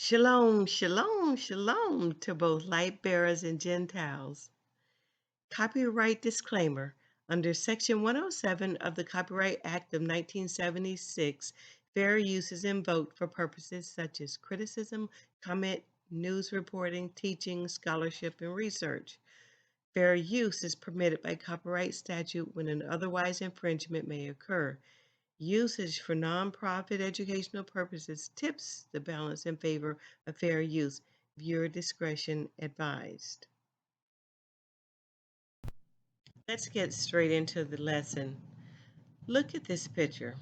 Shalom, shalom, shalom to both light bearers and Gentiles. Copyright disclaimer. Under Section 107 of the Copyright Act of 1976, fair use is invoked for purposes such as criticism, comment, news reporting, teaching, scholarship, and research. Fair use is permitted by copyright statute when an otherwise infringement may occur. Usage for nonprofit educational purposes tips the balance in favor of fair use. Viewer discretion advised. Let's get straight into the lesson. Look at this picture.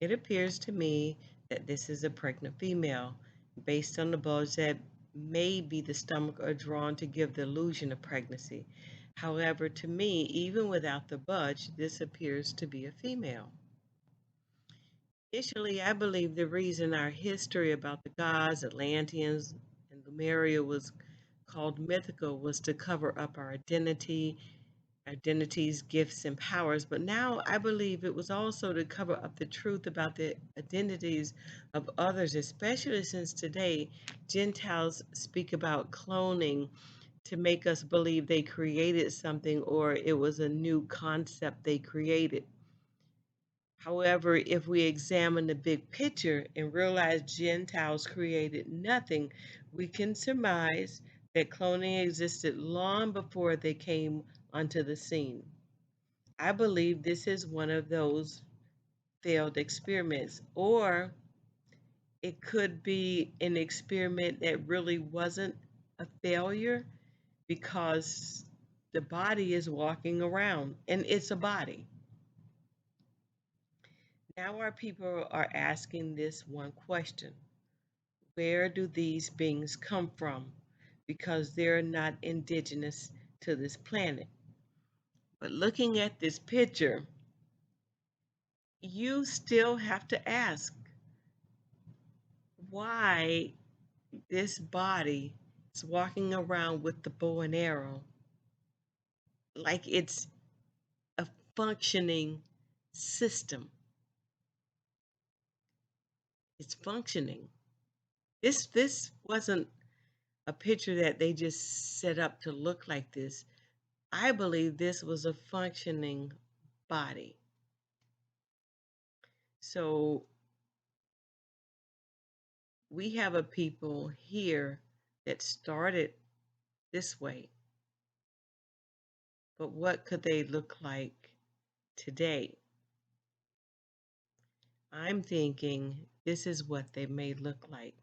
It appears to me that this is a pregnant female, based on the bulge that maybe the stomach are drawn to give the illusion of pregnancy. However, to me, even without the bulge, this appears to be a female. Initially, I believe the reason our history about the gods, Atlanteans, and Lemuria was called mythical was to cover up our identities, gifts, and powers. But now I believe it was also to cover up the truth about the identities of others, especially since today Gentiles speak about cloning to make us believe they created something or it was a new concept they created. However, if we examine the big picture and realize Gentiles created nothing, we can surmise that cloning existed long before they came onto the scene. I believe this is one of those failed experiments, or it could be an experiment that really wasn't a failure because the body is walking around and it's a body. Now our people are asking this one question: where do these beings come from? Because they're not indigenous to this planet. But looking at this picture, you still have to ask why this body is walking around with the bow and arrow like it's a functioning system. It's functioning. This wasn't a picture that they just set up to look like this. I believe this was a functioning body. So we have a people here that started this way, but what could they look like today? I'm thinking this is what they may look like.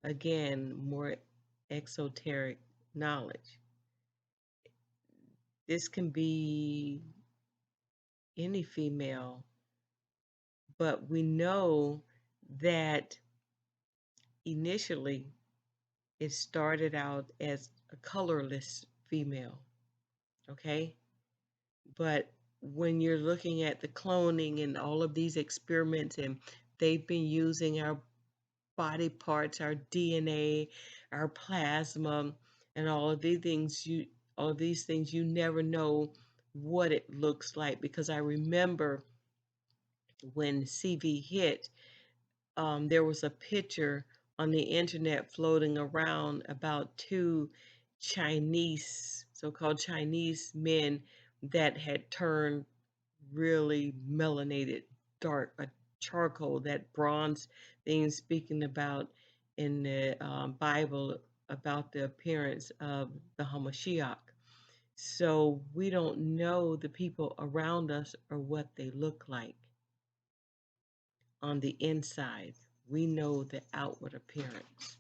Again, more exoteric knowledge. This can be any female, but we know that initially it started out as a colorless female, okay? But when you're looking at the cloning and all of these experiments, and they've been using our body parts, our DNA, our plasma, and all of these things, you never know what it looks like. Because I remember when CV hit, there was a picture on the internet floating around about two Chinese, so-called Chinese men that had turned really melanated, dark, a charcoal, that bronze thing speaking about in the Bible about the appearance of the Hamashiach. So we don't know the people around us or what they look like on the inside. We know the outward appearance.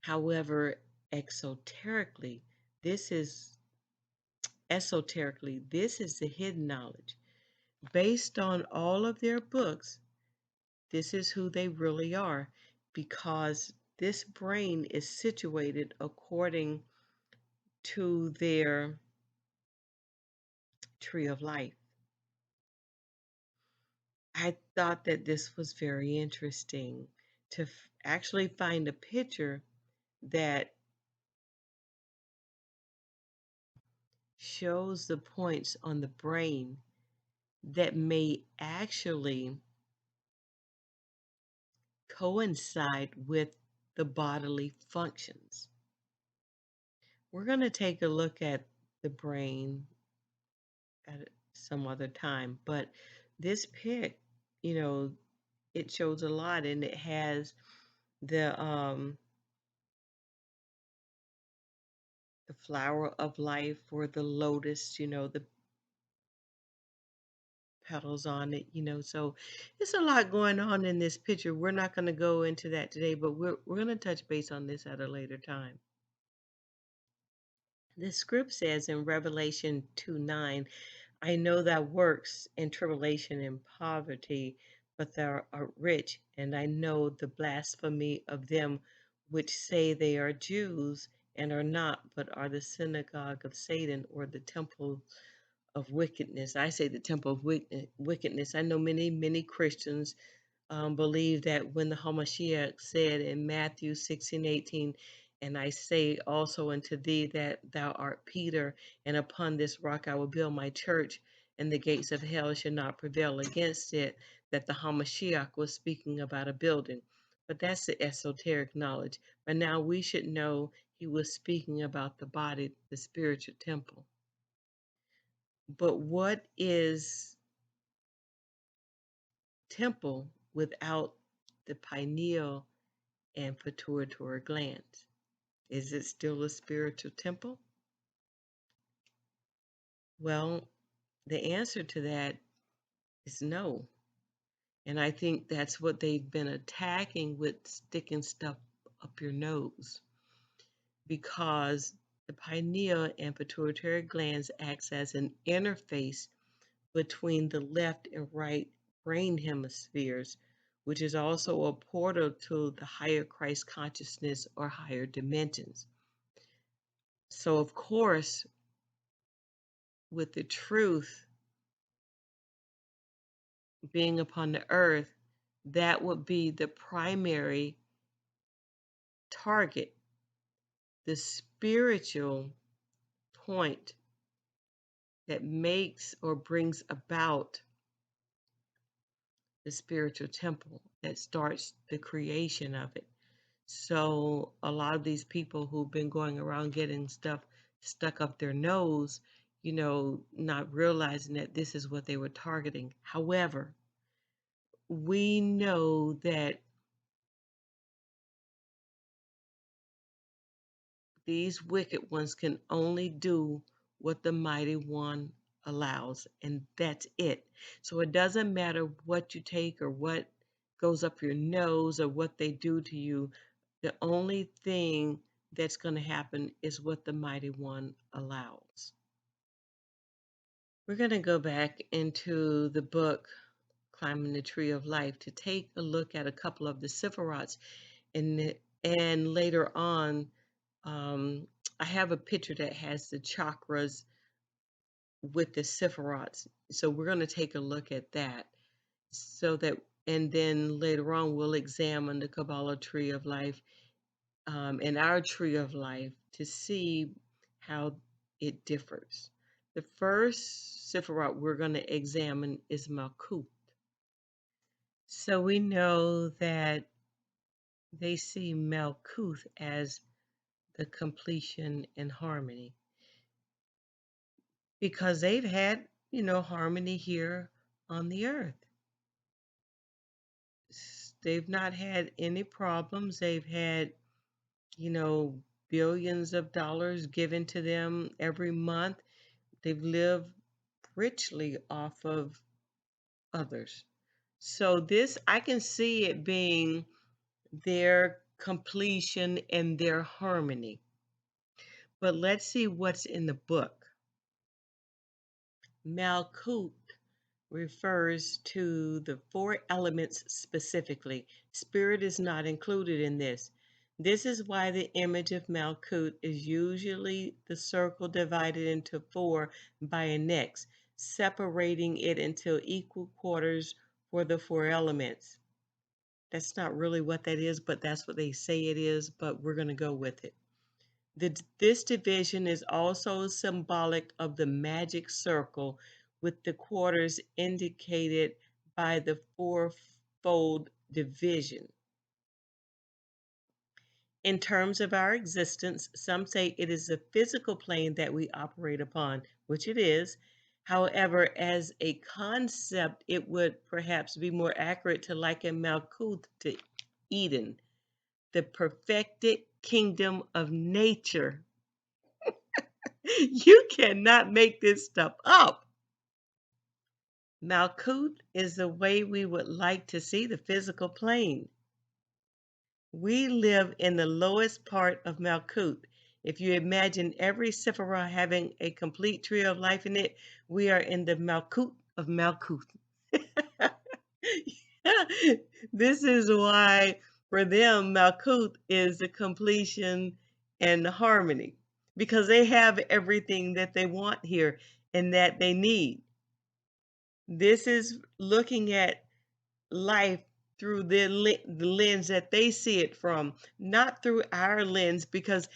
However, exoterically, this is this is the hidden knowledge. Based on all of their books, this is who they really are, because this brain is situated according to their tree of life. I thought that this was very interesting to actually find a picture that shows the points on the brain that may actually coincide with the bodily functions. We're going to take a look at the brain at some other time, but this pic, you know, it shows a lot, and it has the the flower of life or the lotus, the petals on it, so it's a lot going on in this picture. We're not going to go into that today, but we're going to touch base on this at a later time. The script says in Revelation 2:9, I know thy works and tribulation and poverty, but thou art rich, and I know the blasphemy of them which say they are Jews and are not, but are the synagogue of Satan, or the temple of wickedness. I say the temple of wickedness. I know many Christians believe that when the Hamashiach said in Matthew 16:18, and I say also unto thee that thou art Peter, and upon this rock I will build my church, and the gates of hell shall not prevail against it, that the Hamashiach was speaking about a building. But that's the esoteric knowledge. But now we should know he was speaking about the body, the spiritual temple. But what is temple without the pineal and pituitary glands? Is it still a spiritual temple? Well, the answer to that is no. And I think that's what they've been attacking with sticking stuff up your nose, because the pineal and pituitary glands acts as an interface between the left and right brain hemispheres, which is also a portal to the higher Christ consciousness or higher dimensions. So, of course, with the truth being upon the earth, that would be the primary target, the spiritual point that makes or brings about the spiritual temple, that starts the creation of it. So a lot of these people who've been going around getting stuff stuck up their nose, not realizing that this is what they were targeting. However, we know that these wicked ones can only do what the mighty one allows, and that's it. So it doesn't matter what you take or what goes up your nose or what they do to you. The only thing that's going to happen is what the mighty one allows. We're going to go back into the book Climbing the Tree of Life to take a look at a couple of the Sephirots, and later on, I have a picture that has the chakras with the Sephirots. So we're going to take a look at that, and then later on we'll examine the Kabbalah Tree of Life, and our Tree of Life, to see how it differs. The first Sephiroth we're going to examine is Malkuth. So we know that they see Malkuth as the completion and harmony, because they've had, harmony here on the earth. They've not had any problems. They've had, billions of dollars given to them every month. They've lived richly off of others. So this, I can see it being their completion and their harmony. But let's see what's in the book. Malkuth refers to the four elements specifically. Spirit is not included in this. This is why the image of Malkuth is usually the circle divided into four by an X, separating it into equal quarters for the four elements. That's not really what that is, but that's what they say it is, but we're going to go with it. This division is also symbolic of the magic circle, with the quarters indicated by the fourfold division. In terms of our existence, some say it is the physical plane that we operate upon, which it is. However, as a concept, it would perhaps be more accurate to liken Malkuth to Eden, the perfected kingdom of nature. You cannot make this stuff up. Malkuth is the way we would like to see the physical plane. We live in the lowest part of Malkuth. If you imagine every Sephirah having a complete tree of life in it, we are in the Malkuth of Malkuth. This is why for them Malkuth is the completion and the harmony, because they have everything that they want here and that they need. This is looking at life through the lens that they see it from, not through our lens, because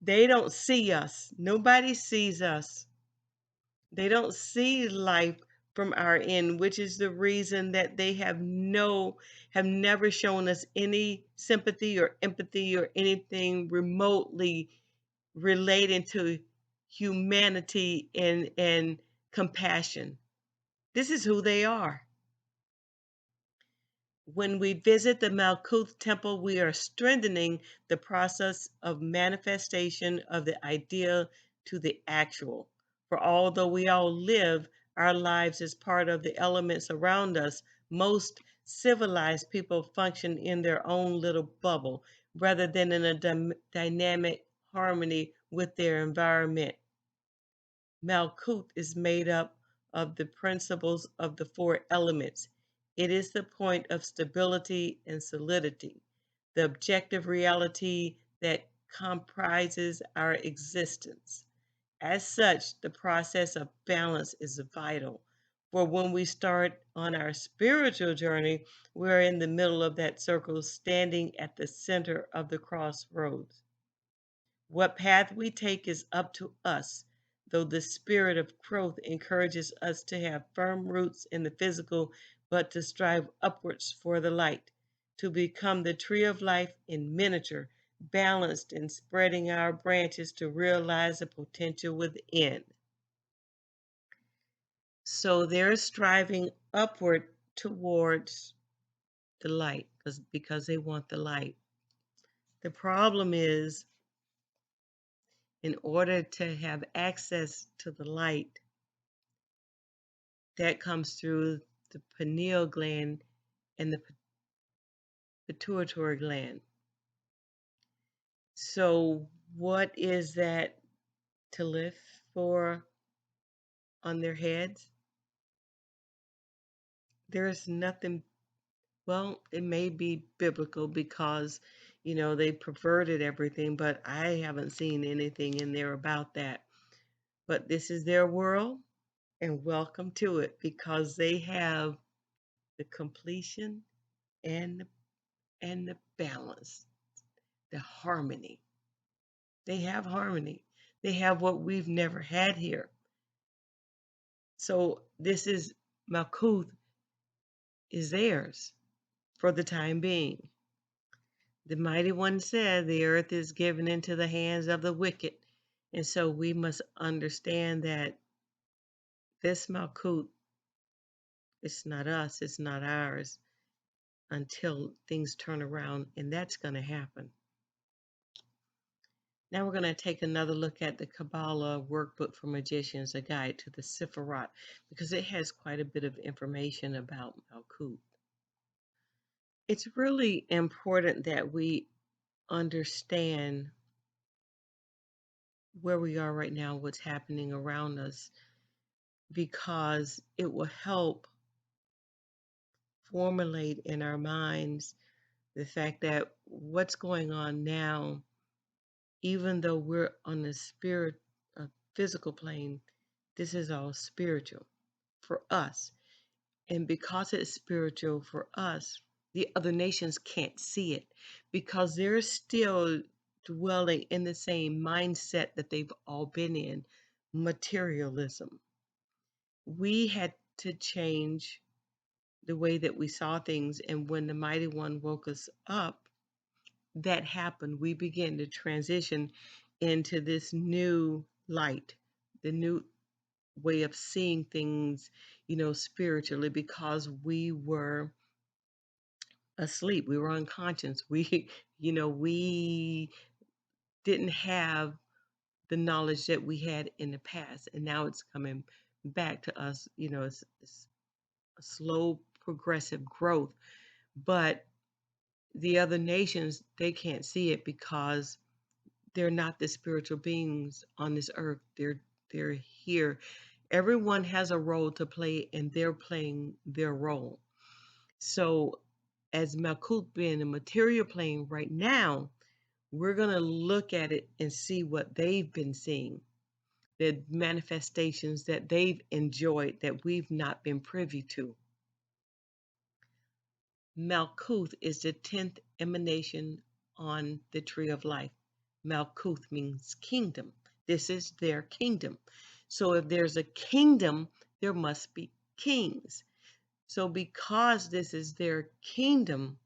they don't see us. Nobody sees us. They don't see life from our end, which is the reason that they have never shown us any sympathy or empathy or anything remotely relating to humanity and compassion. This is who they are. When we visit the Malkuth temple, we are strengthening the process of manifestation of the ideal to the actual. For although we all live our lives as part of the elements around us, most civilized people function in their own little bubble rather than in a dynamic harmony with their environment. Malkuth is made up of the principles of the four elements. It is the point of stability and solidity, the objective reality that comprises our existence. As such, the process of balance is vital. For when we start on our spiritual journey, we're in the middle of that circle, standing at the center of the crossroads. What path we take is up to us, though the spirit of growth encourages us to have firm roots in the physical, but to strive upwards for the light, to become the tree of life in miniature, balanced and spreading our branches to realize the potential within. So they're striving upward towards the light because they want the light. The problem is, in order to have access to the light, that comes through the pineal gland and the pituitary gland. So what is that to lift for on their heads? There's nothing, well, it may be biblical because, they perverted everything, but I haven't seen anything in there about that. But this is their world, and welcome to it, because they have the completion and the balance, the harmony. They have harmony. They have what we've never had here. So this is Malkuth is theirs for the time being. The mighty one said the earth is given into the hands of the wicked. And so we must understand that this Malkuth, it's not us, it's not ours until things turn around, and that's going to happen. Now we're going to take another look at the Kabbalah Workbook for Magicians, a guide to the Sifirot, because it has quite a bit of information about Malkuth. It's really important that we understand where we are right now, what's happening around us, because it will help formulate in our minds the fact that what's going on now, even though we're on the physical plane, this is all spiritual for us. And because it's spiritual for us, the other nations can't see it because they're still dwelling in the same mindset that they've all been in, materialism. We had to change the way that we saw things. And when the Mighty One woke us up, that happened, we began to transition into this new light, the new way of seeing things, spiritually, because we were asleep. We were unconscious. We, we didn't have the knowledge that we had in the past, and now it's coming back to us. It's a slow, progressive growth, but the other nations, they can't see it because they're not the spiritual beings on this earth. They're here. Everyone has a role to play, and they're playing their role. So, as Malkuth being a material plane right now, we're going to look at it and see what they've been seeing, the manifestations that they've enjoyed that we've not been privy to. Malkuth is the 10th emanation on the tree of life. Malkuth means kingdom. This is their kingdom. So if there's a kingdom, there must be kings. So because this is their kingdom,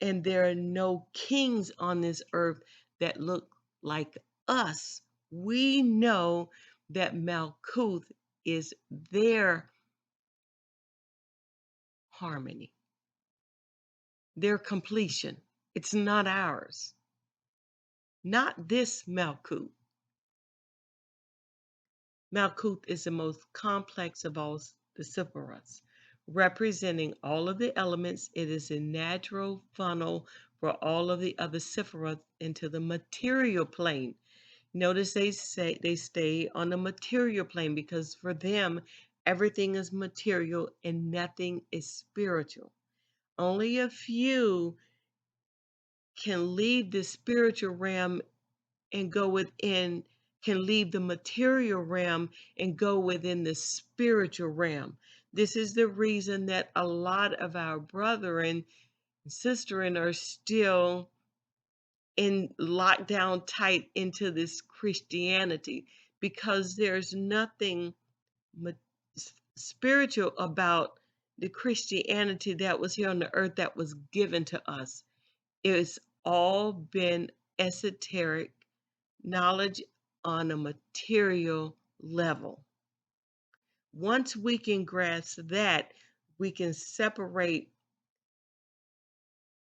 and there are no kings on this earth that look like us, we know that Malkuth is their harmony, their completion. It's not ours. Not this Malkuth. Malkuth is the most complex of all the Sephiroths, representing all of the elements. It is a natural funnel for all of the other Sephiroths into the material plane. Notice they say they stay on the material plane because for them, everything is material and nothing is spiritual. Only a few can leave the spiritual realm and go within, can leave the material realm and go within the spiritual realm. This is the reason that a lot of our brethren and sisterin are still in lockdown tight into this Christianity, because there's nothing spiritual about the Christianity that was here on the earth that was given to us. It's all been esoteric knowledge on a material level. Once we can grasp that, we can separate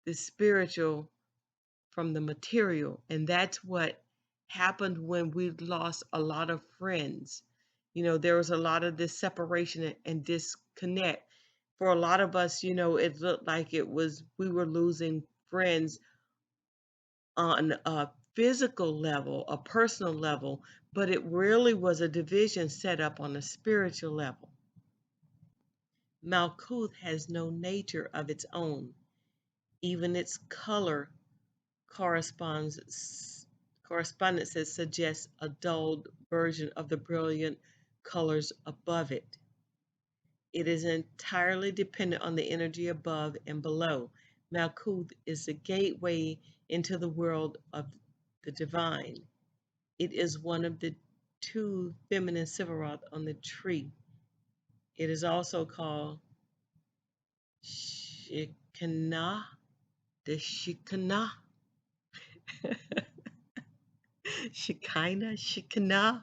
the spiritual from the material. And that's what happened when we lost a lot of friends. There was a lot of this separation and disconnect. For a lot of us, it looked like we were losing friends on a physical level, a personal level, but it really was a division set up on a spiritual level. Malkuth has no nature of its own. Even its color correspondences suggest a dulled version of the brilliant colors above it. It is entirely dependent on the energy above and below. Malkuth is the gateway into the world of the divine. It is one of the two feminine Sephiroth on the tree. It is also called Shekinah, the Shekinah, Shekinah.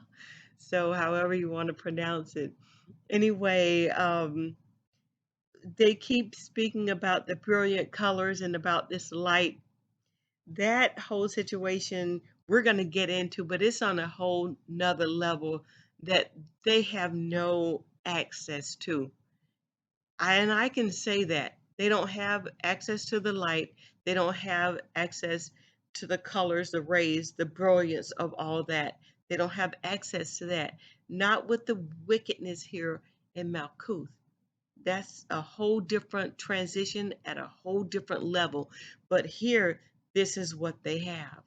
So, however you want to pronounce it. Anyway, they keep speaking about the brilliant colors and about this light. That whole situation we're going to get into, but it's on a whole nother level that they have no access to. And I can say that they don't have access to the light. They don't have access to the colors, the rays, the brilliance of all that. They don't have access to that. Not with the wickedness here in Malkuth. That's a whole different transition at a whole different level. But here, this is what they have.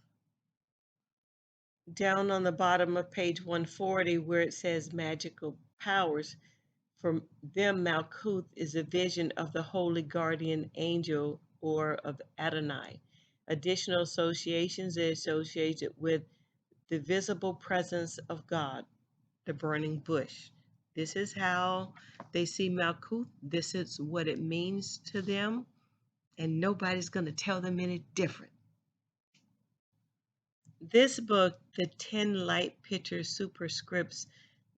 Down on the bottom of page 140, where it says magical powers, for them, Malkuth is a vision of the holy guardian angel or of Adonai. Additional associations are associated with the visible presence of God, the burning bush. This is how they see Malkuth. This is what it means to them, and nobody's going to tell them any different. This book, The 10 Light Picture Superscripts,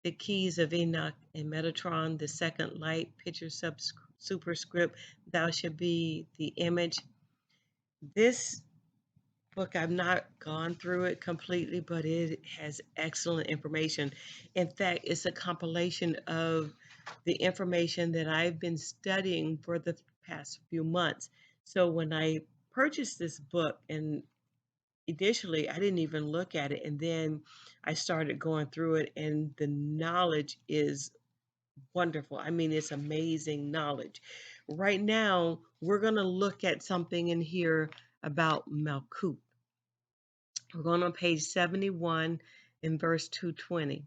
The Keys of Enoch and Metatron, the second light picture superscript, Thou Shalt Be the Image. This book, I've not gone through it completely, but it has excellent information. In fact, it's a compilation of the information that I've been studying for the past few months. So when I purchased this book, and initially I didn't even look at it, and then I started going through it, and the knowledge is wonderful. I mean, it's amazing knowledge. Right now, we're going to look at something in here about Malkuth. We're going on page 71 in verse 220.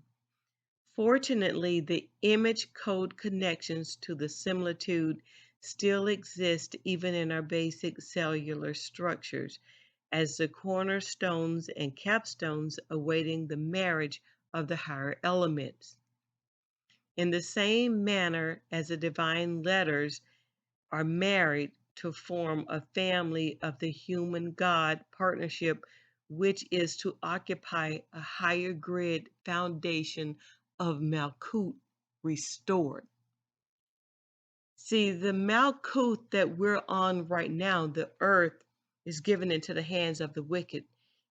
Fortunately, the image code connections to the similitude still exist even in our basic cellular structures as the cornerstones and capstones awaiting the marriage of the higher elements. In the same manner as the divine letters are married to form a family of the human God partnership, which is to occupy a higher grid foundation of Malkuth restored. See, the Malkuth that we're on right now, the earth, is given into the hands of the wicked.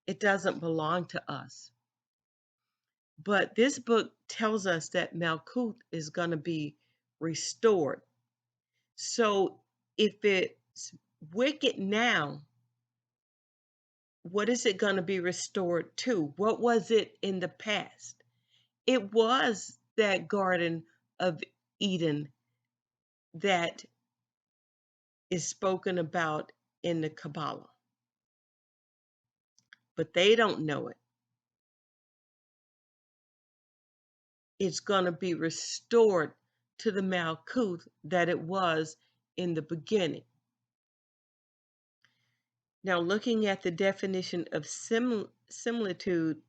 It doesn't belong to us. But this book tells us that Malkuth is going to be restored. So if it's wicked now, what is it going to be restored to? What was it in the past? It was that Garden of Eden that is spoken about in the Kabbalah, but they don't know it. It's going to be restored to the Malkuth that it was in the beginning. Now, looking at the definition of similitude,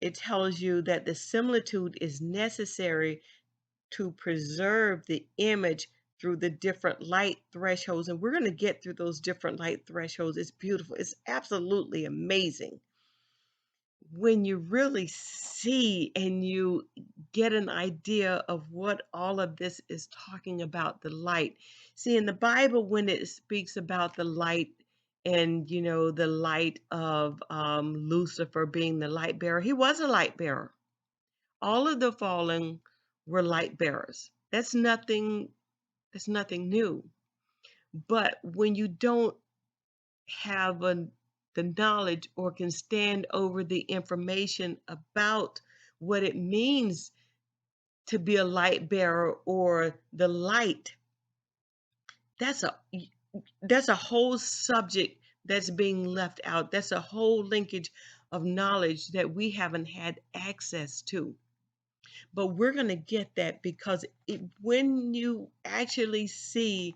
it tells you that the similitude is necessary to preserve the image through the different light thresholds. And we're going to get through those different light thresholds. It's beautiful. It's absolutely amazing when you really see and you get an idea of what all of this is talking about, the light. See, in the Bible, when it speaks about the light, and the light of Lucifer being the light bearer, he was a light bearer. All of the fallen were light bearers. That's nothing new. But when you don't have the knowledge or can stand over the information about what it means to be a light bearer or the light, that's a whole subject that's being left out. That's a whole linkage of knowledge that we haven't had access to. But we're going to get that because when you actually see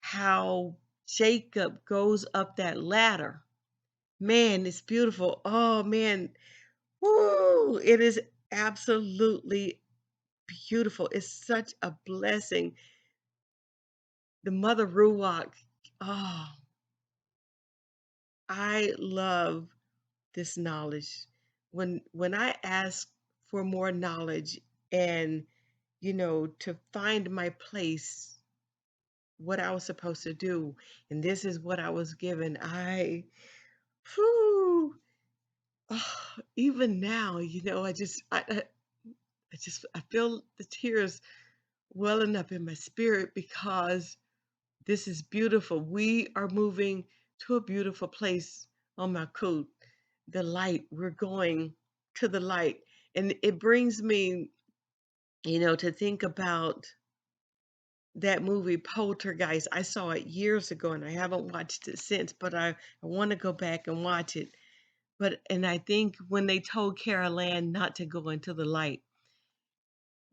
how Jacob goes up that ladder, man, it's beautiful. Oh, man. Woo! It is absolutely beautiful. It's such a blessing. The Mother Ruach. Oh, I love this knowledge. When I ask for more knowledge and to find my place, what I was supposed to do, and this is what I was given. Whew, even now, I feel the tears welling up in my spirit because this is beautiful. We are moving to a beautiful place on Malkuth, the light. We're going to the light, and it brings me, to think about that movie Poltergeist. I saw it years ago and I haven't watched it since, but I want to go back and watch it. And I think when they told Carol Ann not to go into the light,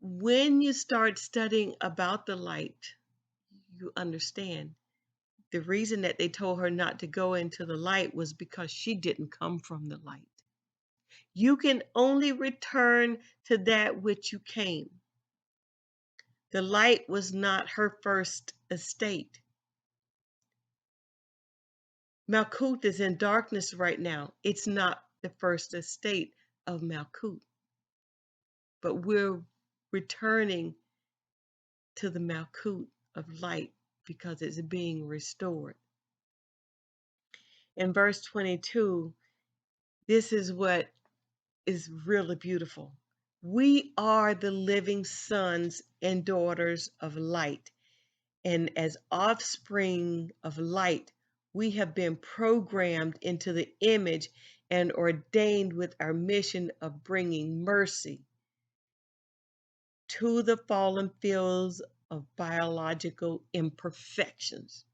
when you start studying about the light, you understand the reason that they told her not to go into the light was because she didn't come from the light. You can only return to that which you came. The light was not her first estate. Malkuth is in darkness right now. It's not the first estate of Malkut, but we're returning to the Malkut of light because it's being restored. In verse 22, this is what is really beautiful. We are the living sons and daughters of light. And as offspring of light, we have been programmed into the image and ordained with our mission of bringing mercy to the fallen fields of biological imperfections.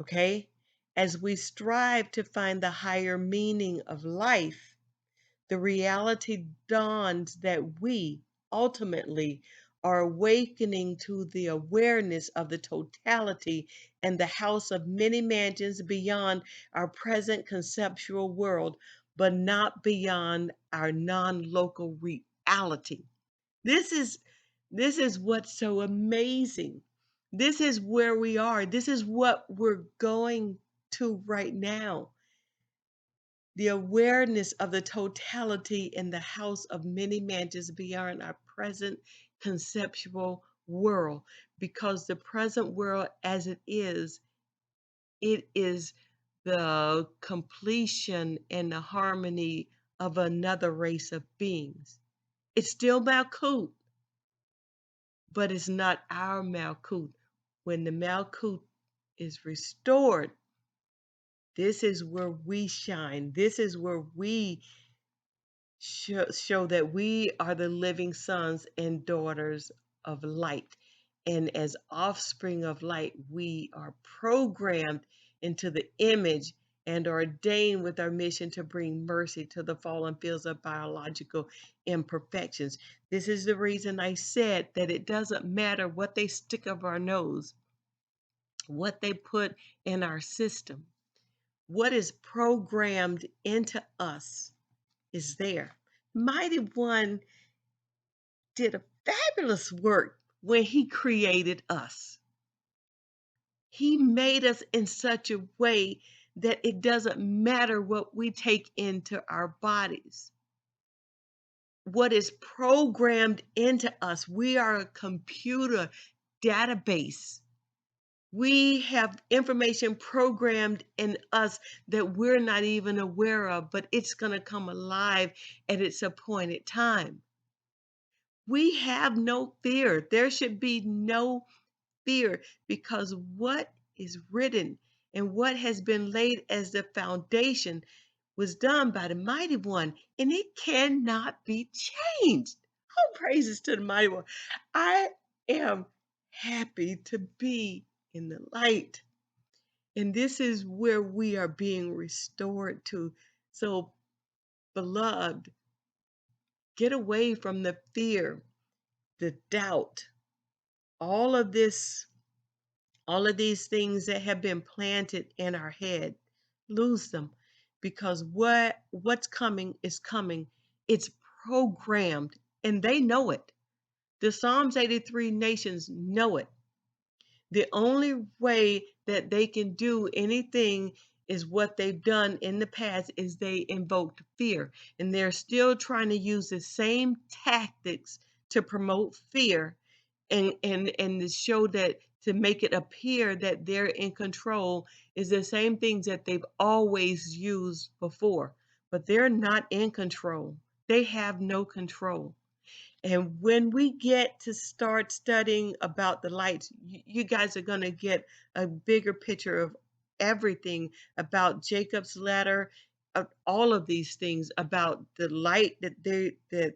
Okay? As we strive to find the higher meaning of life, the reality dawns that we ultimately are awakening to the awareness of the totality and the house of many mansions beyond our present conceptual world, but not beyond our non-local reality. This is this is what's so amazing. This is where we are. This is what we're going to right now. The awareness of the totality in the house of many mansions beyond our present conceptual world, because the present world as it is the completion and the harmony of another race of beings. It's still Malkut, but it's not our Malkut. When the Malkut is restored, this is where we shine. This is where we show that we are the living sons and daughters of light. And as offspring of light, we are programmed into the image and ordained with our mission to bring mercy to the fallen fields of biological imperfections. This is the reason I said that it doesn't matter what they stick up our nose, what they put in our system, what is programmed into us is there. Mighty One did a fabulous work when he created us. He made us in such a way that it doesn't matter what we take into our bodies. What is programmed into us, we are a computer database. We have information programmed in us that we're not even aware of, but it's going to come alive at its appointed time. We have no fear. There should be no fear because what is written and what has been laid as the foundation was done by the Mighty One, and it cannot be changed. All praises to the Mighty One. I am happy to be in the light, and this is where we are being restored to. So, beloved, get away from the fear, the doubt, all of this, all of these things that have been planted in our head, lose them because what's coming is coming. It's programmed and they know it. The Psalms 83 nations know it. The only way that they can do anything is what they've done in the past is they invoked fear, and they're still trying to use the same tactics to promote fear and to show that to make it appear that they're in control is the same things that they've always used before, but they're not in control. They have no control. And when we get to start studying about the lights, you guys are going to get a bigger picture of everything about Jacob's ladder, of all of these things about the light that the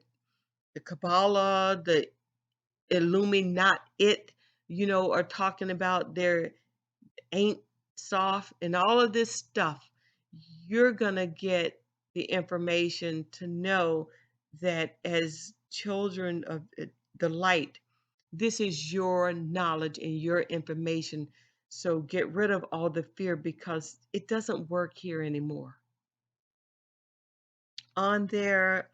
Kabbalah, the Illuminati, are talking about. There ain't soft and all of this stuff. You're going to get the information to know that as children of the light, this is your knowledge and your information. So get rid of all the fear because it doesn't work here anymore. On their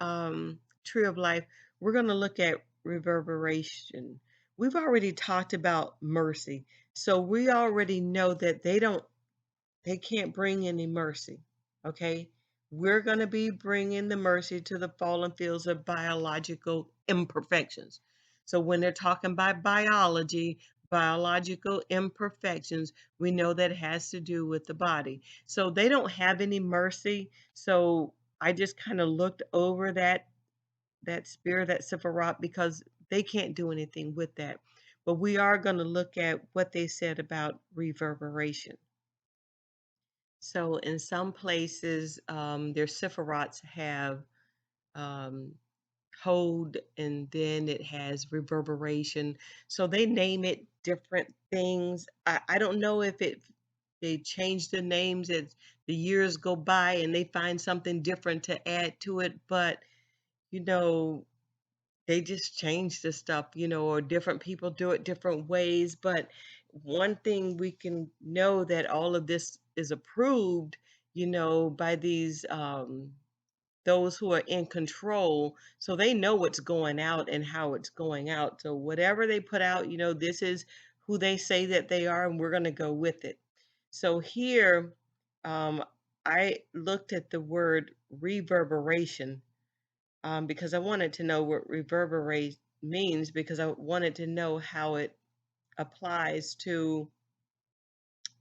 Tree of Life, we're going to look at reverberation. We've already talked about mercy. So we already know that they can't bring any mercy. Okay? we're going to be bringing the mercy to the fallen fields of biological imperfections. So when they're talking about biology, biological imperfections, we know that it has to do with the body. So they don't have any mercy. So I just kind of looked over that spirit, that Sephiroth, because they can't do anything with that. But we are going to look at what they said about reverberation. So in some places, their Sephiroths have um, hold, and then it has reverberation. So they name it different things. I don't know if they change the names as the years go by and they find something different to add to it, but you know, they just change the stuff, or different people do it different ways. But one thing we can know that all of this is approved, by these those who are in control, so they know what's going out and how it's going out. So whatever they put out, this is who they say that they are, and we're going to go with it. So here, um, I looked at the word reverberation, because I wanted to know what reverberate means, because I wanted to know how it applies to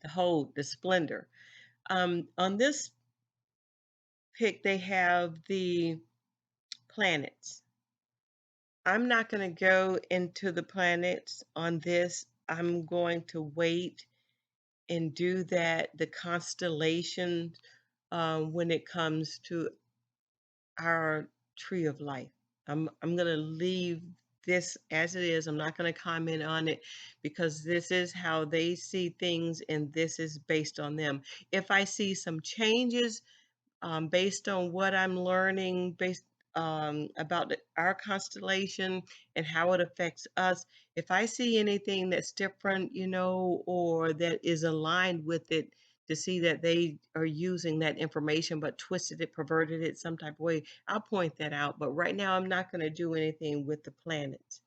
the splendor. On this pic, they have the planets. I'm not going to go into the planets on this. I'm going to wait and do that, the constellation, when it comes to our tree of life. I'm going to leave this as it is. I'm not going to comment on it because this is how they see things and this is based on them. If I see some changes, based on what I'm learning, based about our constellation and how it affects us. If I see anything that's different, or that is aligned with it, to see that they are using that information but twisted it, perverted it some type of way, I'll point that out. But right now, I'm not going to do anything with the planets.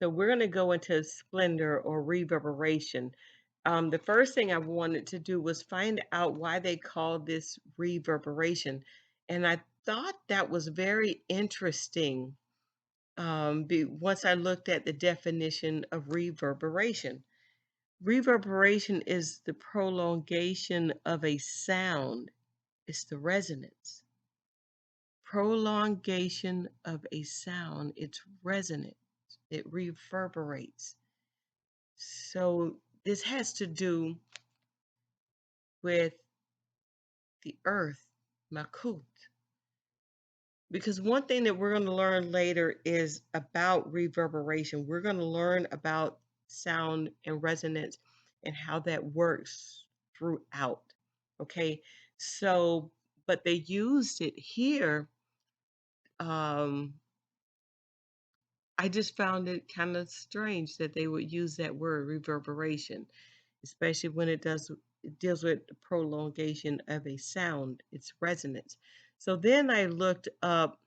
So we're going to go into splendor or reverberation. The first thing I wanted to do was find out why they call this reverberation. And I thought that was very interesting, once I looked at the definition of reverberation. Reverberation is the prolongation of a sound, it's the resonance. Prolongation of a sound, it's resonant, it reverberates. So this has to do with the earth, Makut. Because one thing that we're going to learn later is about reverberation. We're going to learn about sound and resonance and how that works throughout. Okay. So, but they used it here. Um, I just found it kind of strange that they would use that word reverberation, especially when it deals with the prolongation of a sound, its resonance. So then I looked up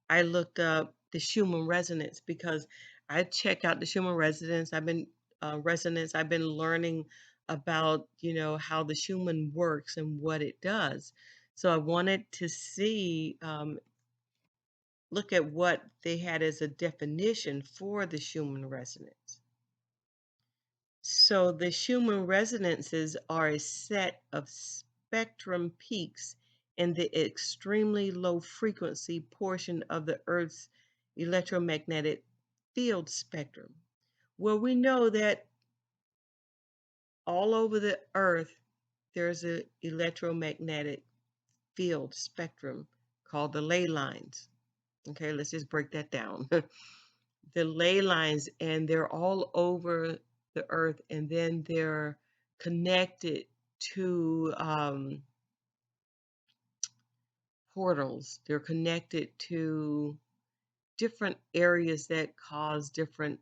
the Schumann resonance because I check out the Schumann resonance. I've been learning about, how the Schumann works and what it does. So I wanted to see, look at what they had as a definition for the Schumann resonance. So the Schumann resonances are a set of spectrum peaks in the extremely low frequency portion of the Earth's electromagnetic field spectrum. Well, we know that all over the Earth there's an electromagnetic field spectrum called the ley lines. Okay, let's just break that down. The ley lines, and they're all over the earth, and then they're connected to portals. They're connected to different areas that cause different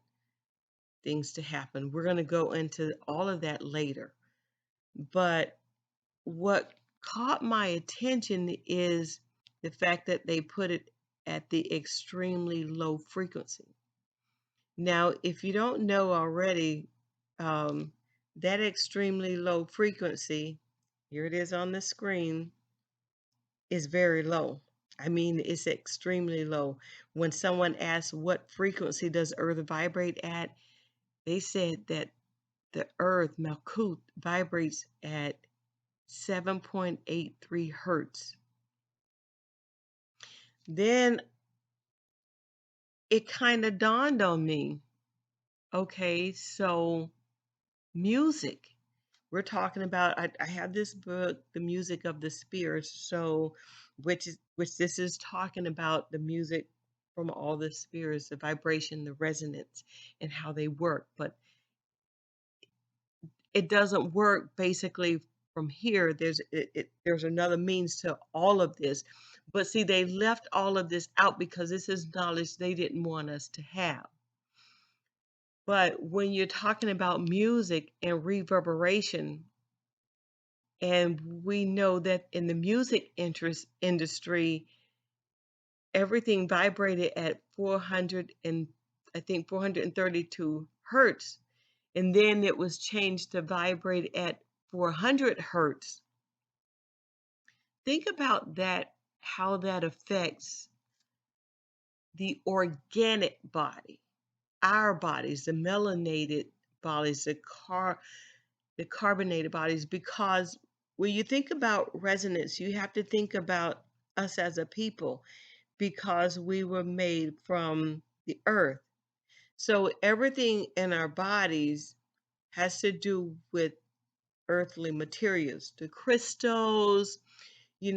things to happen. We're going to go into all of that later. But what caught my attention is the fact that they put it at the extremely low frequency. Now, if you don't know already, that extremely low frequency, here it is on the screen. is very low. I mean, it's extremely low. When someone asks what frequency does Earth vibrate at, they said that the Earth, Malkuth, vibrates at 7.83 hertz. Then it kind of dawned on me, okay, so music. We're talking about, I have this book, The Music of the Spheres, so which this is talking about the music from all the spheres, the vibration, the resonance, and how they work. But it doesn't work basically from here. There's another means to all of this. But see, they left all of this out because this is knowledge they didn't want us to have. But when you're talking about music and reverberation, and we know that in the music industry, everything vibrated at 400 and I think 432 hertz, and then it was changed to vibrate at 400 hertz. Think about that, how that affects the organic body, our bodies, the melanated bodies, the carbonated bodies, because when you think about resonance, you have to think about us as a people because we were made from the earth. So everything in our bodies has to do with earthly materials, the crystals, the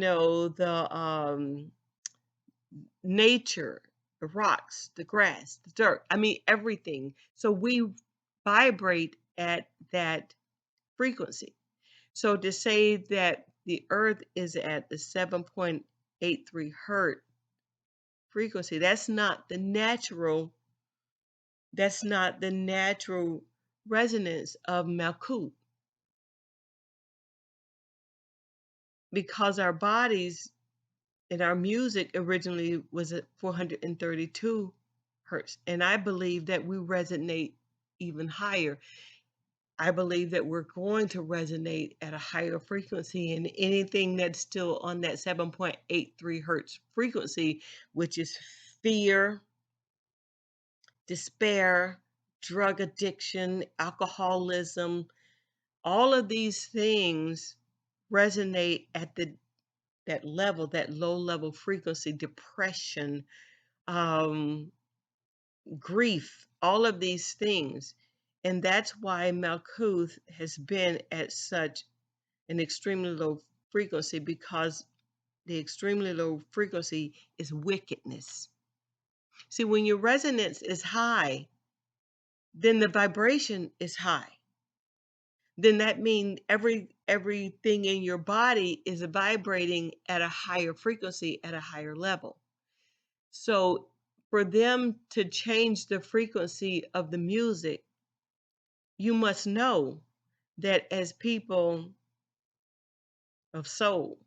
nature, the rocks, the grass, the dirt. I mean, everything. So we vibrate at that frequency. So to say that the earth is at the 7.83 hertz frequency, that's not the natural resonance of Malkuth, because our bodies and our music originally was at 432 hertz. And I believe that we resonate even higher. I believe that we're going to resonate at a higher frequency, and anything that's still on that 7.83 hertz frequency, which is fear, despair, drug addiction, alcoholism, all of these things resonate at that level, that low level frequency, depression, um, grief, all of these things. And that's why Malkuth has been at such an extremely low frequency, because the extremely low frequency is wickedness. See, when your resonance is high, then the vibration is high. Then that means everything in your body is vibrating at a higher frequency, at a higher level. So for them to change the frequency of the music, you must know that as people of soul,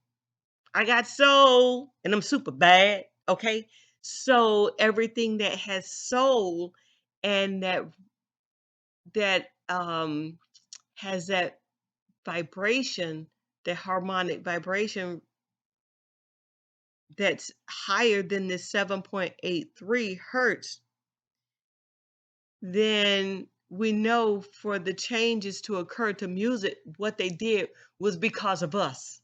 I got soul and I'm super bad, okay? So everything that has soul and that has that vibration, the harmonic vibration that's higher than the 7.83 hertz, then we know for the changes to occur to music, what they did was because of us.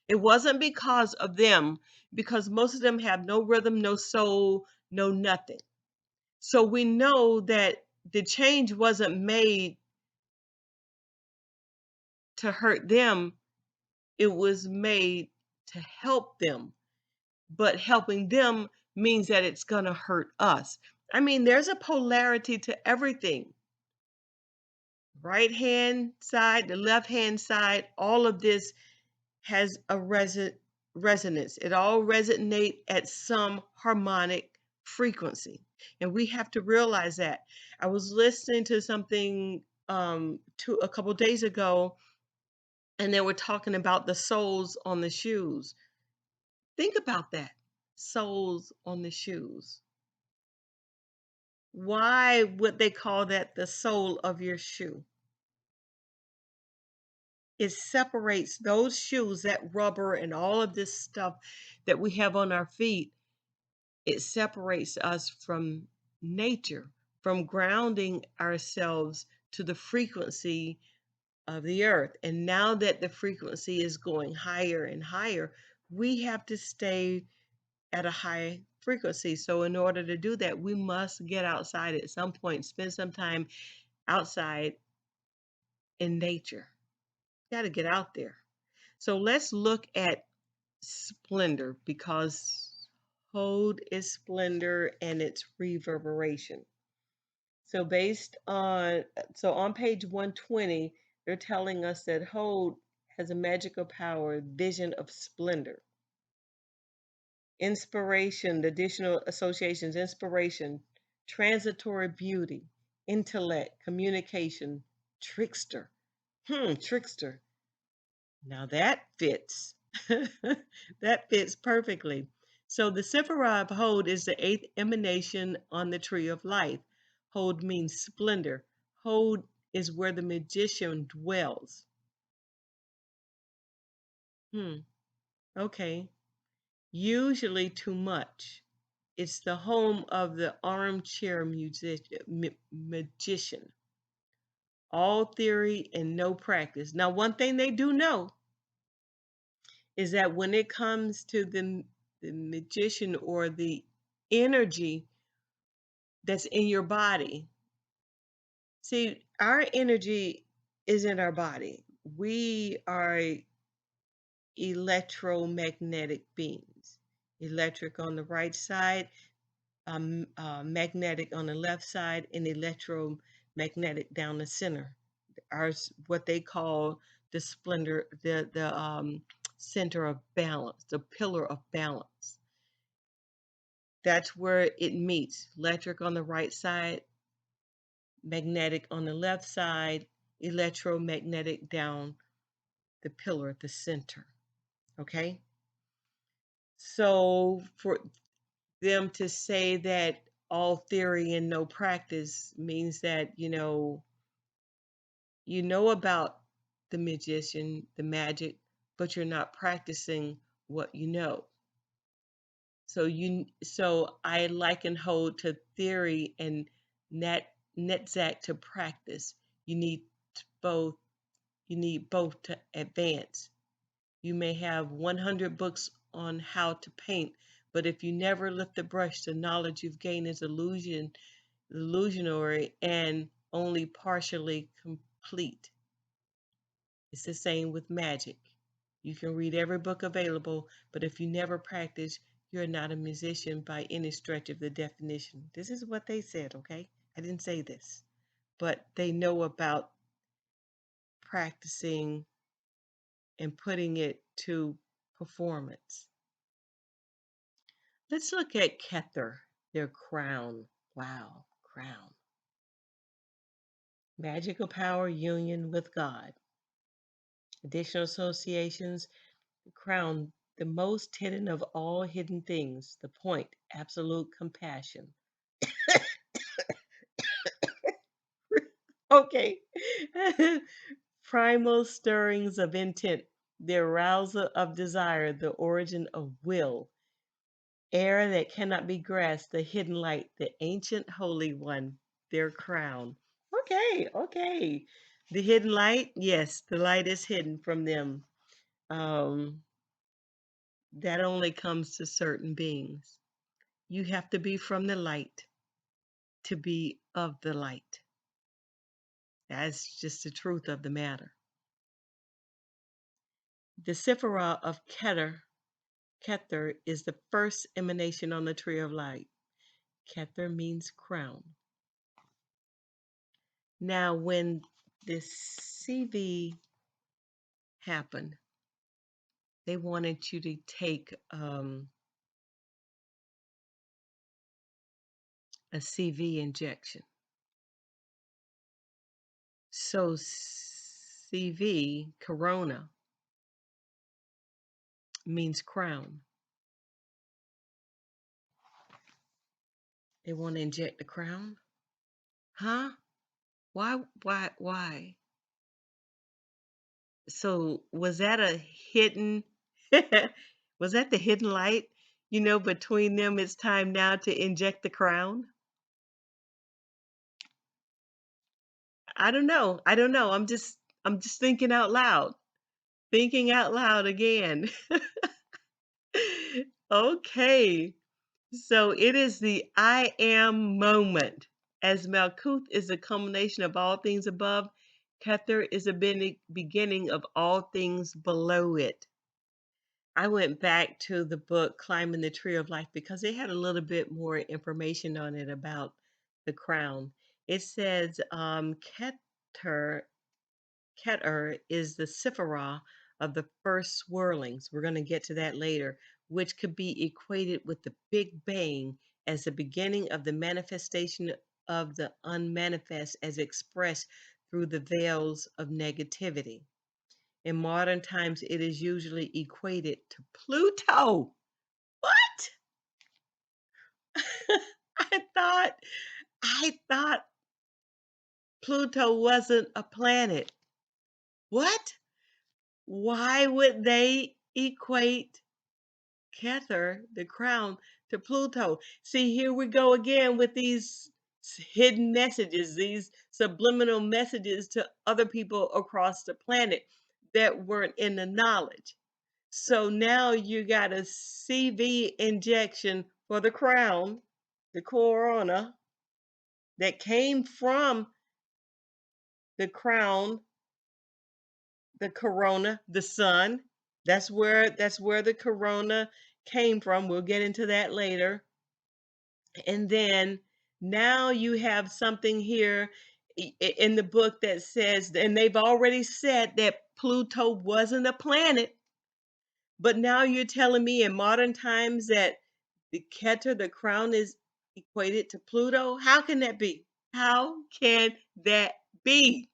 It wasn't because of them, because most of them have no rhythm, no soul, no nothing. So we know that the change wasn't made to hurt them, it was made to help them. But helping them means that it's going to hurt us. I mean, there's a polarity to everything. Right hand side, the left hand side, all of this has a resonance. It all resonate at some harmonic frequency. And we have to realize that. I was listening to something to a couple days ago, and they were talking about the soles on the shoes. Think about that. Soles on the shoes. Why would they call that the sole of your shoe? It separates those shoes, that rubber and all of this stuff that we have on our feet. It separates us from nature, from grounding ourselves to the frequency of the earth. And now that the frequency is going higher and higher, we have to stay at a high frequency. So in order to do that, we must get outside at some point, spend some time outside in nature. Got to get out there. So let's look at splendor, because Hode is splendor and its reverberation. So on page 120, they're telling us that Hode has a magical power, vision of splendor. Inspiration, the additional associations, inspiration, transitory beauty, intellect, communication, trickster. Trickster. Now that fits. That fits perfectly. So the Sephirah of Hod is the eighth emanation on the tree of life. Hod means splendor. Hod is where the magician dwells. Okay. Usually too much. It's the home of the armchair magician. All theory and no practice. Now, one thing they do know is that when it comes to the magician or the energy that's in your body, see, our energy is in our body. We are electromagnetic beings. Electric on the right side, magnetic on the left side, and electromagnetic down the center. Ours, what they call the splendor, the center of balance, the pillar of balance. That's where it meets. Electric on the right side, magnetic on the left side, electromagnetic down the pillar at the center. Okay? So for them to say that all theory and no practice means that, you know about the magician, the magic, but you're not practicing what you know. So I liken Hode to theory and Netzach to practice. You need both. You need both to advance. You may have 100 books on how to paint, but if you never lift the brush, the knowledge you've gained is illusionary and only partially complete. It's the same with magic. You can read every book available, but if you never practice, you're not a musician by any stretch of the definition. This is what they said, okay? I didn't say this, but they know about practicing and putting it to performance. Let's look at Kether, their crown. Wow, crown. Magical power, union with God. Additional associations, the crown, the most hidden of all hidden things, the point, absolute compassion. Okay. Primal stirrings of intent, the arousal of desire, the origin of will, air that cannot be grasped, the hidden light, the ancient holy one, their crown. Okay, okay. The hidden light, yes, the light is hidden from them. Um, that only comes to certain beings. You have to be from the light to be of the light. That's just the truth of the matter. The Sephirah of Kether is the first emanation on the tree of light. Kether means crown. Now, when this CV happened, they wanted you to take a CV injection. So CV, corona, means crown. They want to inject the crown? Huh? Why? So was that a hidden was that the hidden light? Between them it's time now to inject the crown? I don't know. I don't know. I'm just thinking out loud. Thinking out loud again. Okay. So it is the I am moment. As Malkuth is a culmination of all things above, Kether is a beginning of all things below it. I went back to the book Climbing the Tree of Life because it had a little bit more information on it about the crown. It says Keter is the Sephirah of the first swirlings. We're going to get to that later, which could be equated with the Big Bang as the beginning of the manifestation of the unmanifest as expressed through the veils of negativity. In modern times, it is usually equated to Pluto. What? I thought I thought Pluto wasn't a planet. What? Why would they equate Kether, the crown, to Pluto? See, here we go again with these hidden messages, these subliminal messages to other people across the planet that weren't in the knowledge. So now you got a CV injection for the crown, the corona, that came from the crown, the corona, the sun. That's where the corona came from. We'll get into that later. And then now you have something here in the book that says, and they've already said that Pluto wasn't a planet, but now you're telling me in modern times that the Keter, the crown, is equated to Pluto? How can that be? How can that be?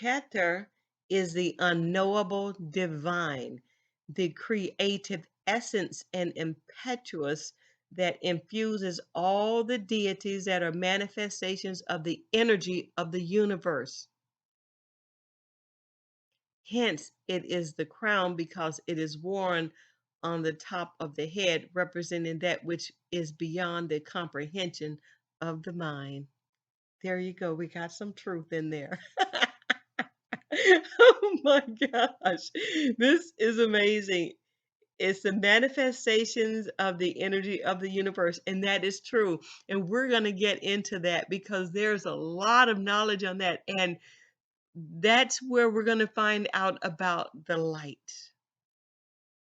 Keter is the unknowable divine, the creative essence and impetuous that infuses all the deities that are manifestations of the energy of the universe. Hence, it is the crown because it is worn on the top of the head, representing that which is beyond the comprehension of the mind. There you go. We got some truth in there. Oh my gosh. This is amazing. It's the manifestations of the energy of the universe, and that is true. And we're going to get into that because there's a lot of knowledge on that. And that's where we're going to find out about the light,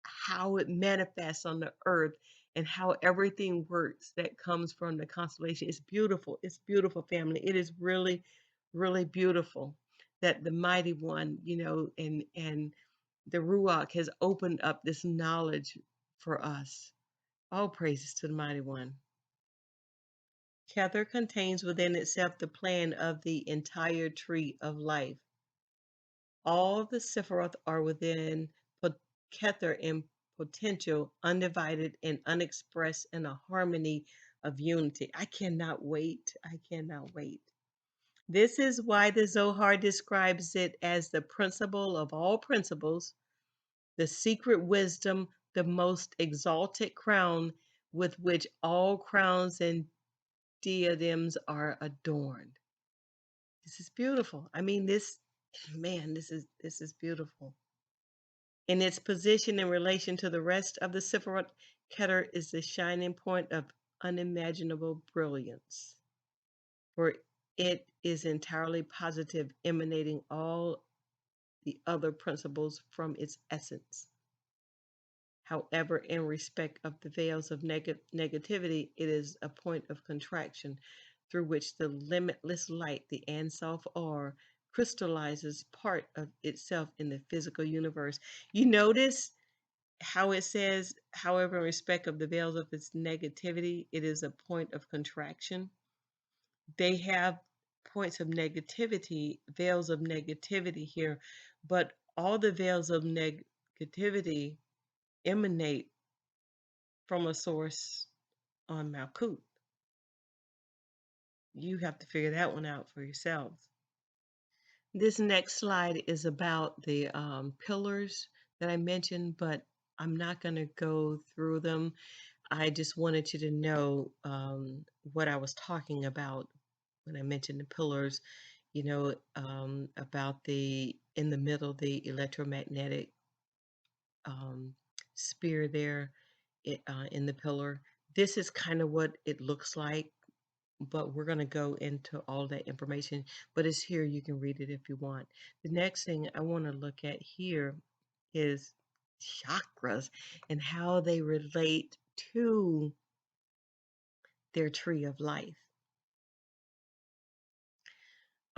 how it manifests on the earth, and how everything works that comes from the constellation. It's beautiful. It's beautiful, family. It is really, really beautiful that the mighty one, and the Ruach has opened up this knowledge for us. All praises to the mighty one. Kether contains within itself the plan of the entire tree of life. All the Sephiroth are within Kether in potential, undivided, and unexpressed in a harmony of unity. I cannot wait. I cannot wait. This is why the Zohar describes it as the principle of all principles, the secret wisdom, the most exalted crown with which all crowns and diadems are adorned. This is beautiful. I mean, man, this is beautiful. In its position in relation to the rest of the Sephirot, Keter is the shining point of unimaginable brilliance, for it is entirely positive, emanating all the other principles from its essence. However, in respect of the veils of negativity, it is a point of contraction through which the limitless light, the Ein Sof Or, crystallizes part of itself in the physical universe. You notice how it says, however, in respect of the veils of its negativity, it is a point of contraction. They have points of negativity, veils of negativity here, but all the veils of negativity emanate from a source on Malkuth. You have to figure that one out for yourselves. This next slide is about the pillars that I mentioned, but I'm not going to go through them. I just wanted you to know what I was talking about when I mentioned the pillars, about in the middle, the electromagnetic um, sphere there in the pillar. This is kind of what it looks like, but we're going to go into all that information, but it's here. You can read it if you want. The next thing I want to look at here is chakras and how they relate to their tree of life.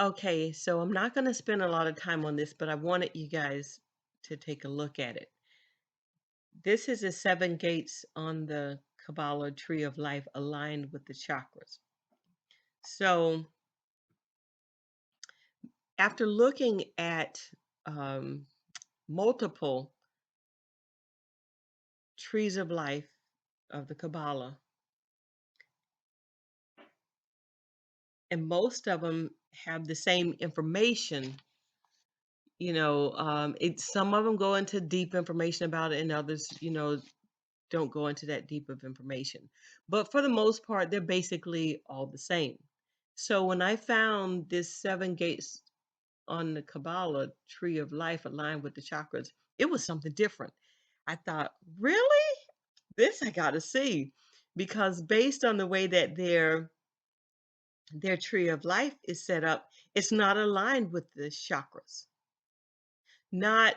Okay, so I'm not going to spend a lot of time on this, but I wanted you guys to take a look at it. This is the seven gates on the Kabbalah tree of life aligned with the chakras. So after looking at um, multiple trees of life of the Kabbalah, and most of them have the same information. Some of them go into deep information about it, and others, don't go into that deep of information. But for the most part, they're basically all the same. So when I found this seven gates on the Kabbalah tree of life aligned with the chakras, it was something different. I thought, really? This I got to see, because based on the way that their tree of life is set up, it's not aligned with the chakras. Not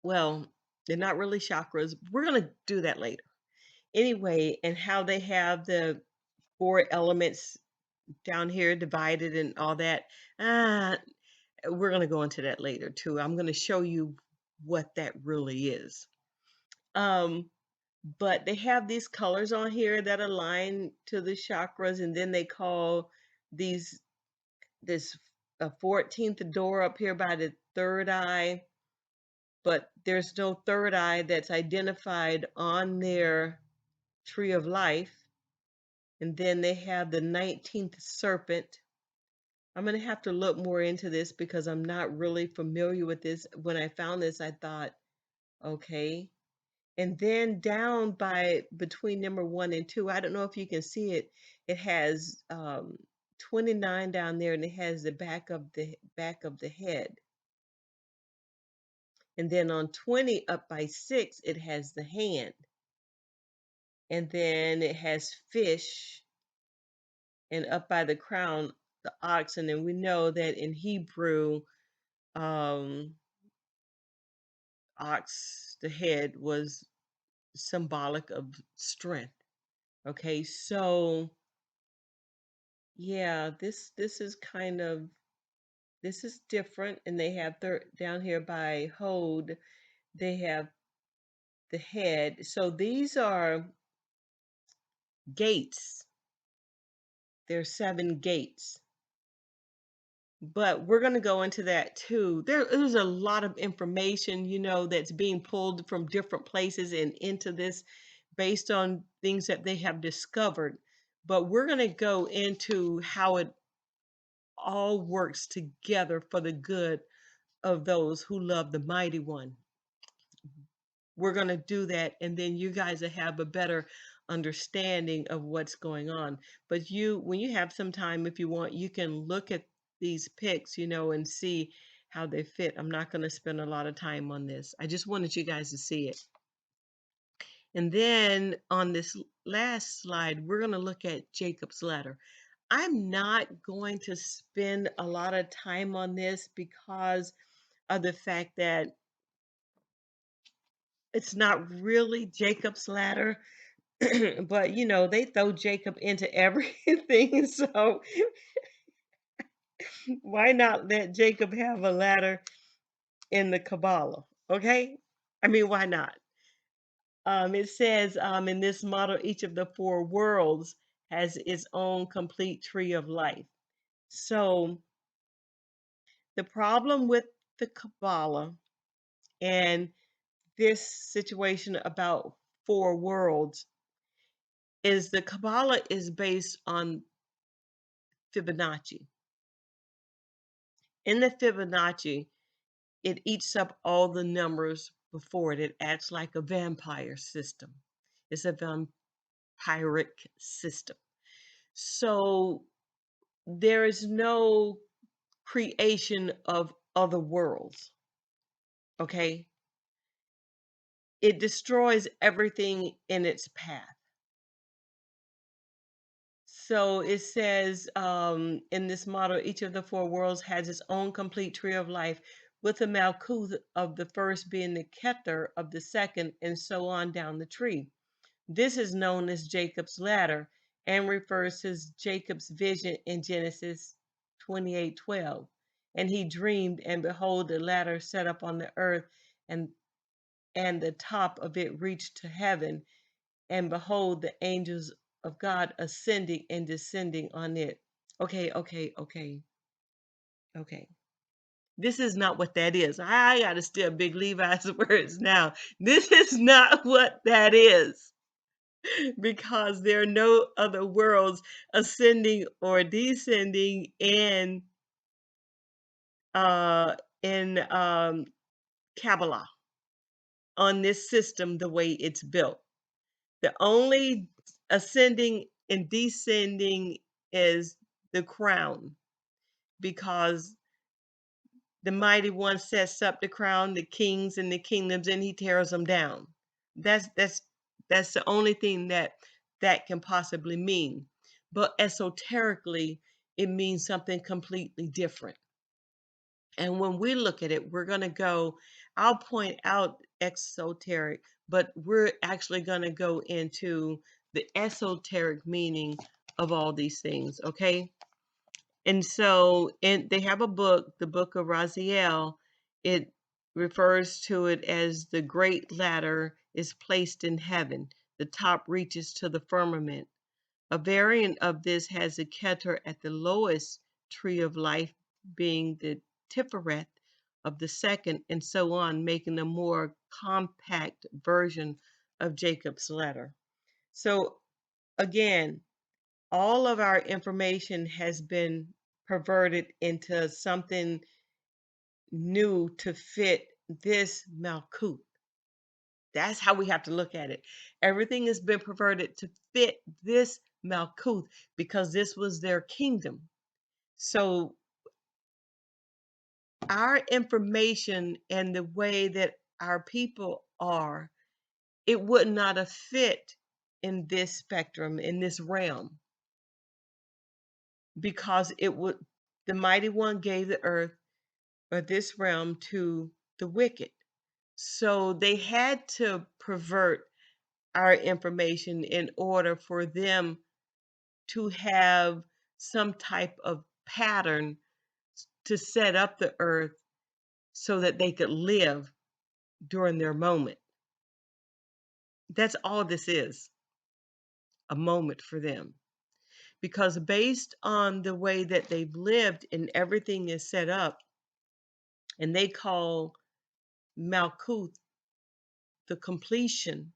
well, they're not really chakras. We're going to do that later. Anyway, and how they have the four elements down here divided and all that. Uh, we're going to go into that later too. I'm going to show you what that really is. Um, but they have these colors on here that align to the chakras, and then they call these this 14th door up here by the third eye, but there's no third eye that's identified on their tree of life. And then they have the 19th serpent. I'm going to have to look more into this because I'm not really familiar with this. When I found this, I thought, okay. And then down by between number 1 and 2, I don't know if you can see it. It has 29 down there, and it has the back of the head. And then on 20 up by 6, it has the hand. And then it has fish, and up by the crown, the ox. And then we know that in Hebrew, um, ox, the head, was symbolic of strength. Okay, so yeah, this is kind of this is different, and they have down here by Hod, they have the head. So these are gates. There's seven gates. But we're going to go into that too. There's a lot of information, that's being pulled from different places and into this based on things that they have discovered. But we're going to go into how it all works together for the good of those who love the mighty one. We're going to do that, and then you guys will have a better understanding of what's going on. But when you have some time, if you want, you can look at these pics, and see how they fit. I'm not going to spend a lot of time on this. I just wanted you guys to see it. And then on this last slide, we're going to look at Jacob's ladder. I'm not going to spend a lot of time on this because of the fact that it's not really Jacob's ladder, but they throw Jacob into everything. So why not let Jacob have a ladder in the Kabbalah? Okay? I mean, why not? It says in this model, each of the four worlds has its own complete tree of life. So the problem with the Kabbalah and this situation about four worlds is the Kabbalah is based on Fibonacci. In the Fibonacci, it eats up all the numbers before it. It acts like a vampire system. It's a vampiric system. So there is no creation of other worlds, okay? It destroys everything in its path. So it says in this model, each of the four worlds has its own complete tree of life, with the Malkuth of the first being the Kether of the second, and so on down the tree. This is known as Jacob's ladder and refers to Jacob's vision in Genesis 28:12. And he dreamed, and behold, the ladder set up on the earth, and the top of it reached to heaven, and behold, the angels of God ascending and descending on it. Okay, okay, okay, okay. This is not what that is. I got to steal Big Levi's words now. This is not what that is. Because there are no other worlds ascending or descending uh, in Kabbalah on this system the way it's built. The only ascending and descending is the crown, because the mighty one sets up the crown, the kings and the kingdoms, and he tears them down. That's that's that's the only thing that can possibly mean. But esoterically, it means something completely different. And when we look at it, we're going to go, I'll point out exoteric, but we're actually going to go into the esoteric meaning of all these things, okay? And so they have a book, the Book of Raziel. It refers to it as the great ladder is placed in heaven. The top reaches to the firmament. A variant of this has a Keter at the lowest tree of life, being the Tiferet of the second, and so on, making a more compact version of Jacob's ladder. So again, all of our information has been perverted into something new to fit this Malkuth. That's how we have to look at it. Everything has been perverted to fit this Malkuth because this was their kingdom. So our information and the way that our people are, it would not have fit in this spectrum, in this realm, because it would, the mighty one gave the earth or this realm to the wicked. So they had to pervert our information in order for them to have some type of pattern to set up the earth so that they could live during their moment. That's all this is, a moment for them. Because based on the way that they've lived and everything is set up, and they call Malkuth the completion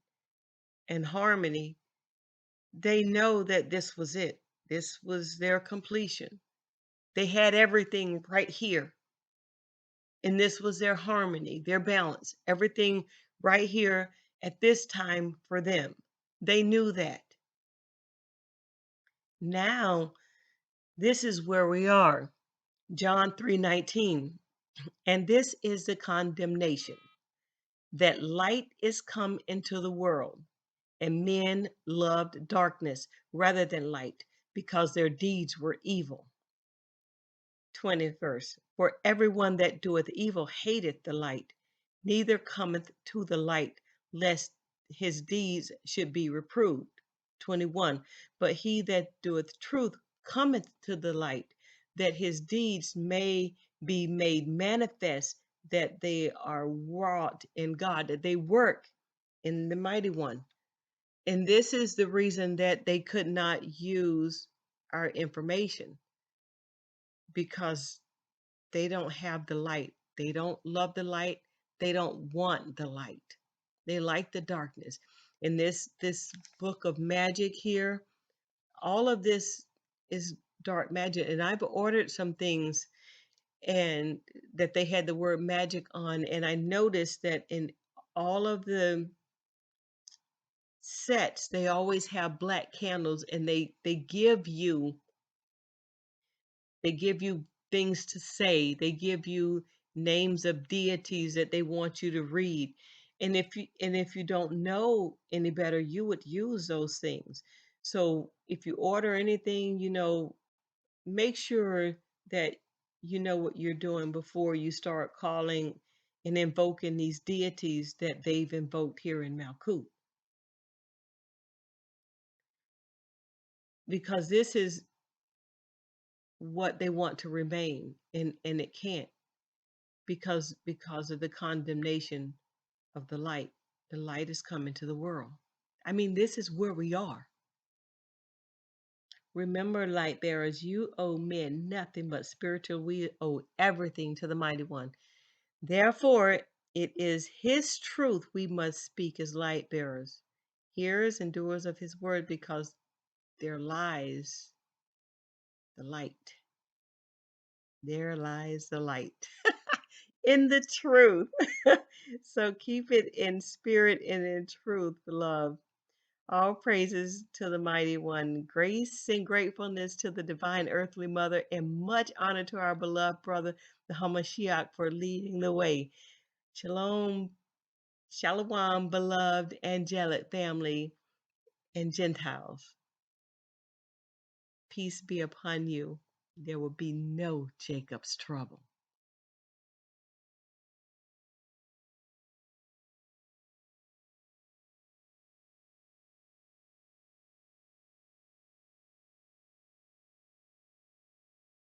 and harmony, they know that this was it. This was their completion. They had everything right here. And this was their harmony, their balance, everything right here at this time for them. They knew that. Now, this is where we are. John 3:19. And this is the condemnation, that light is come into the world, and men loved darkness rather than light, because their deeds were evil. 20th verse. For everyone that doeth evil hateth the light, neither cometh to the light, lest his deeds should be reproved. 21. But he that doeth truth cometh to the light, that his deeds may be made manifest, that they are wrought in God, that they work in the mighty one. And this is the reason that they could not use our information, because they don't have the light. They don't love the light. They don't want the light. They like the darkness. In this book of magic here, all of this is dark magic. And I've ordered some things, and that they had the word magic on. And I noticed that in all of the sets, they always have black candles, and they give you things to say. They give you names of deities that they want you to read. And if you don't know any better, you would use those things. So if you order anything, make sure that you know what you're doing before you start calling and invoking these deities that they've invoked here in Malkuth, because this is what they want to remain, and it can't, because of the condemnation of the light. The light is coming to the world. I mean, this is where we are. Remember, light bearers, you owe men nothing but spiritual. We owe everything to the mighty one. Therefore, it is his truth we must speak as light bearers, hearers and doers of his word, because there lies the light. There lies the light in the truth. So keep it in spirit and in truth, beloved. All praises to the mighty one, grace and gratefulness to the divine earthly mother, and much honor to our beloved brother, the Hamashiach, for leading the way. Shalom, shalom, beloved angelic family and Gentiles. Peace be upon you. There will be no Jacob's trouble.